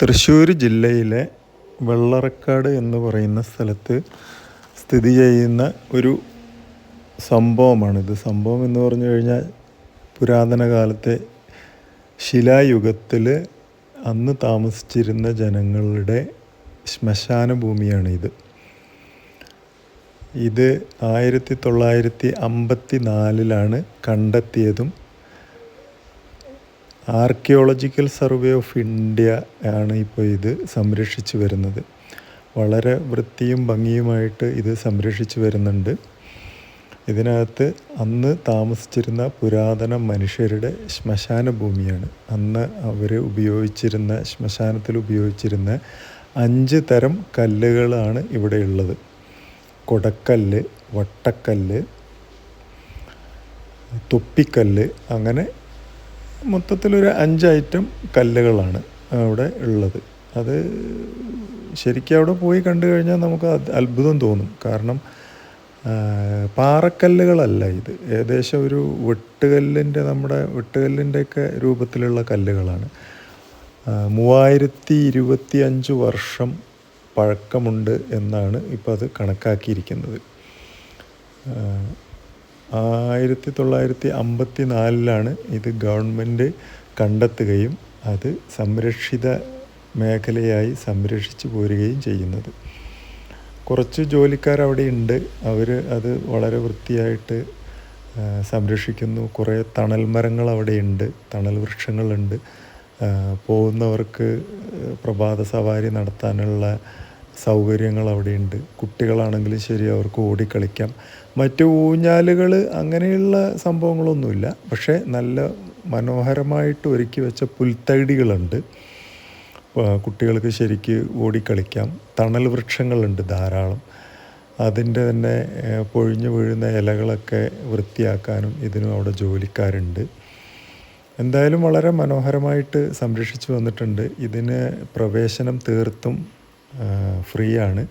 തൃശ്ശൂർ ജില്ലയിലെ വെള്ളറക്കാട് എന്ന് പറയുന്ന സ്ഥലത്ത് സ്ഥിതി ചെയ്യുന്ന ഒരു സംഭവമാണിത്. സംഭവം എന്ന് പറഞ്ഞു കഴിഞ്ഞാൽ പുരാതന കാലത്തെ ശിലായുഗത്തിൽ അന്ന് താമസിച്ചിരുന്ന ജനങ്ങളുടെ ശ്മശാന ഭൂമിയാണിത്. ഇത് 1954 കണ്ടെത്തിയതും ആർക്കിയോളജിക്കൽ സർവേ ഓഫ് ഇന്ത്യ ആണ് ഇപ്പോൾ ഇത് സംരക്ഷിച്ചു വരുന്നത്. വളരെ വൃത്തിയും ഭംഗിയുമായിട്ട് ഇത് സംരക്ഷിച്ചു വരുന്നുണ്ട്. ഇതിനകത്ത് അന്ന് താമസിച്ചിരുന്ന പുരാതന മനുഷ്യരുടെ ശ്മശാന ഭൂമിയാണ്. അന്ന് അവർ ഉപയോഗിച്ചിരുന്ന ശ്മശാനത്തിൽ ഉപയോഗിച്ചിരുന്ന 5 തരം കല്ലുകളാണ് ഇവിടെ ഉള്ളത്. കൊടക്കല്ല്, വട്ടക്കല്ല്, തൊപ്പിക്കല്ല്, അങ്ങനെ മൊത്തത്തിലൊരു 5 ഐറ്റം കല്ലുകളാണ് അവിടെ ഉള്ളത്. അത് ശരിക്കും അവിടെ പോയി കണ്ടു കഴിഞ്ഞാൽ നമുക്ക് അത്ഭുതം തോന്നും. കാരണം പാറക്കല്ലുകളല്ല ഇത്. ഏകദേശം ഒരു നമ്മുടെ വെട്ടുകല്ലിൻ്റെയൊക്കെ രൂപത്തിലുള്ള കല്ലുകളാണ്. 3025 വർഷം പഴക്കമുണ്ട് എന്നാണ് ഇപ്പോൾ അത് കണക്കാക്കിയിരിക്കുന്നത്. 1954 ഇത് ഗവൺമെൻറ് കണ്ടെത്തുകയും അത് സംരക്ഷിത മേഖലയായി സംരക്ഷിച്ചു പോരുകയും ചെയ്യുന്നത്. കുറച്ച് ജോലിക്കാരവിടെ ഉണ്ട്. അവർ അത് വളരെ വൃത്തിയായിട്ട് സംരക്ഷിക്കുന്നു. കുറേ തണൽ മരങ്ങൾ അവിടെയുണ്ട്, തണൽ വൃക്ഷങ്ങളുണ്ട്. പോകുന്നവർക്ക് പ്രഭാത സവാരി നടത്താനുള്ള സൗകര്യങ്ങൾ അവിടെയുണ്ട്. കുട്ടികളാണെങ്കിലും ശരി, അവർക്ക് ഓടിക്കളിക്കാം. മറ്റ് ഊഞ്ഞാലുകൾ അങ്ങനെയുള്ള സംഭവങ്ങളൊന്നുമില്ല. പക്ഷേ നല്ല മനോഹരമായിട്ട് ഒരുക്കി വെച്ച പുൽത്തകിടികളുണ്ട്. കുട്ടികൾക്ക് ശരിക്ക് ഓടിക്കളിക്കാം. തണൽ വൃക്ഷങ്ങളുണ്ട് ധാരാളം. അതിൻ്റെ തന്നെ പൊഴിഞ്ഞു വീഴുന്ന ഇലകളൊക്കെ വൃത്തിയാക്കാനും ഇതിനും അവിടെ ജോലിക്കാരുണ്ട്. എന്തായാലും വളരെ മനോഹരമായിട്ട് സംരക്ഷിച്ചു വന്നിട്ടുണ്ട്. ഇതിന് പ്രവേശനം തീർത്തും ഫ്രീ ആണ്.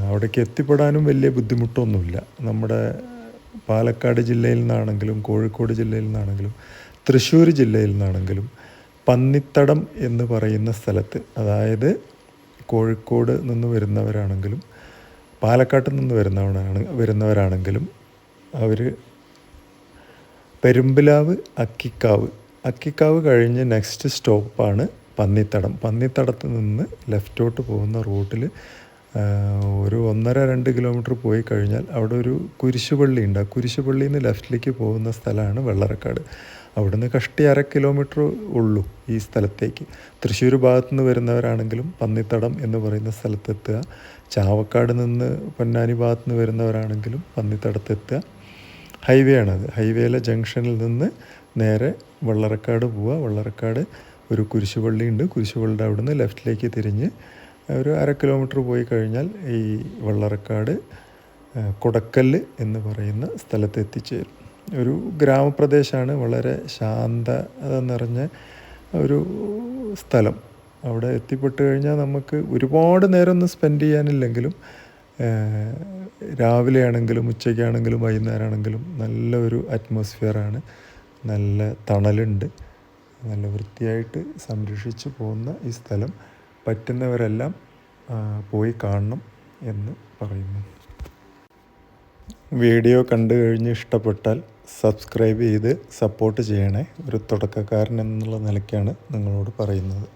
അവിടേക്ക് എത്തിപ്പെടാനും വലിയ ബുദ്ധിമുട്ടൊന്നുമില്ല. നമ്മുടെ പാലക്കാട് ജില്ലയിൽ നിന്നാണെങ്കിലും കോഴിക്കോട് ജില്ലയിൽ നിന്നാണെങ്കിലും തൃശ്ശൂർ ജില്ലയിൽ നിന്നാണെങ്കിലും പന്നിത്തടം എന്ന് പറയുന്ന സ്ഥലത്ത്, അതായത് കോഴിക്കോട് നിന്ന് വരുന്നവരാണെങ്കിലും പാലക്കാട്ട് നിന്ന് വരുന്നവരാണെങ്കിലും അവർ പെരുമ്പിലാവ് അക്കിക്കാവ് കഴിഞ്ഞ് നെക്സ്റ്റ് സ്റ്റോപ്പാണ് പന്നിത്തടം. പന്നിത്തടത്ത് നിന്ന് ലെഫ്റ്റോട്ട് പോകുന്ന റൂട്ടിൽ ഒരു 1.5-2 കിലോമീറ്റർ പോയി കഴിഞ്ഞാൽ അവിടെ ഒരു കുരിശുപള്ളി ഉണ്ട്. ആ കുരിശുപള്ളിയിൽ നിന്ന് ലെഫ്റ്റിലേക്ക് പോകുന്ന സ്ഥലമാണ് വെള്ളറക്കാട്. അവിടുന്ന് കഷ്ടി 1/2 കിലോമീറ്റർ ഉള്ളൂ ഈ സ്ഥലത്തേക്ക്. തൃശ്ശൂർ ഭാഗത്തു നിന്ന് വരുന്നവരാണെങ്കിലും പന്നിത്തടം എന്ന് പറയുന്ന സ്ഥലത്തെത്തുക. ചാവക്കാട് നിന്ന് പൊന്നാനി ഭാഗത്തു നിന്ന് വരുന്നവരാണെങ്കിലും പന്നിത്തടത്തെത്തുക. ഹൈവേ ആണത്. ഹൈവേയിലെ ജംഗ്ഷനിൽ നിന്ന് നേരെ വെള്ളറക്കാട് പോവുക. വെള്ളറക്കാട് ഒരു കുരിശുപള്ളി ഉണ്ട്. കുരിശുപള്ളിയുടെ അവിടുന്ന് ലെഫ്റ്റിലേക്ക് തിരിഞ്ഞ് ഒരു 1/2 കിലോമീറ്റർ പോയി കഴിഞ്ഞാൽ ഈ വെള്ളറക്കാട് കൊടക്കല്ല് എന്ന് പറയുന്ന സ്ഥലത്ത് എത്തിച്ചേരും. ഒരു ഗ്രാമപ്രദേശമാണ്. വളരെ ശാന്തത നിറഞ്ഞ ഒരു സ്ഥലം. അവിടെ എത്തിപ്പെട്ട് കഴിഞ്ഞാൽ നമുക്ക് ഒരുപാട് നേരം ഒന്നും സ്പെൻഡ് ചെയ്യാനില്ലെങ്കിലും രാവിലെ ആണെങ്കിലും ഉച്ചയ്ക്കാണെങ്കിലും വൈകുന്നേരമാണെങ്കിലും നല്ല ഒരു അറ്റ്മോസ്ഫിയറാണ്. നല്ല തണലുണ്ട്. നല്ല വൃത്തിയായിട്ട് സംരക്ഷിച്ചു പോകുന്ന ഈ സ്ഥലം പറ്റുന്നവരെല്ലാം പോയി കാണണം എന്ന് പറയുന്നു. വീഡിയോ കണ്ടു കഴിഞ്ഞ് ഇഷ്ടപ്പെട്ടാൽ സബ്സ്ക്രൈബ് ചെയ്ത് സപ്പോർട്ട് ചെയ്യണേ. ഒരു തുടക്കക്കാരൻ എന്നുള്ള നിലയ്ക്കാണ് നിങ്ങളോട് പറയുന്നത്.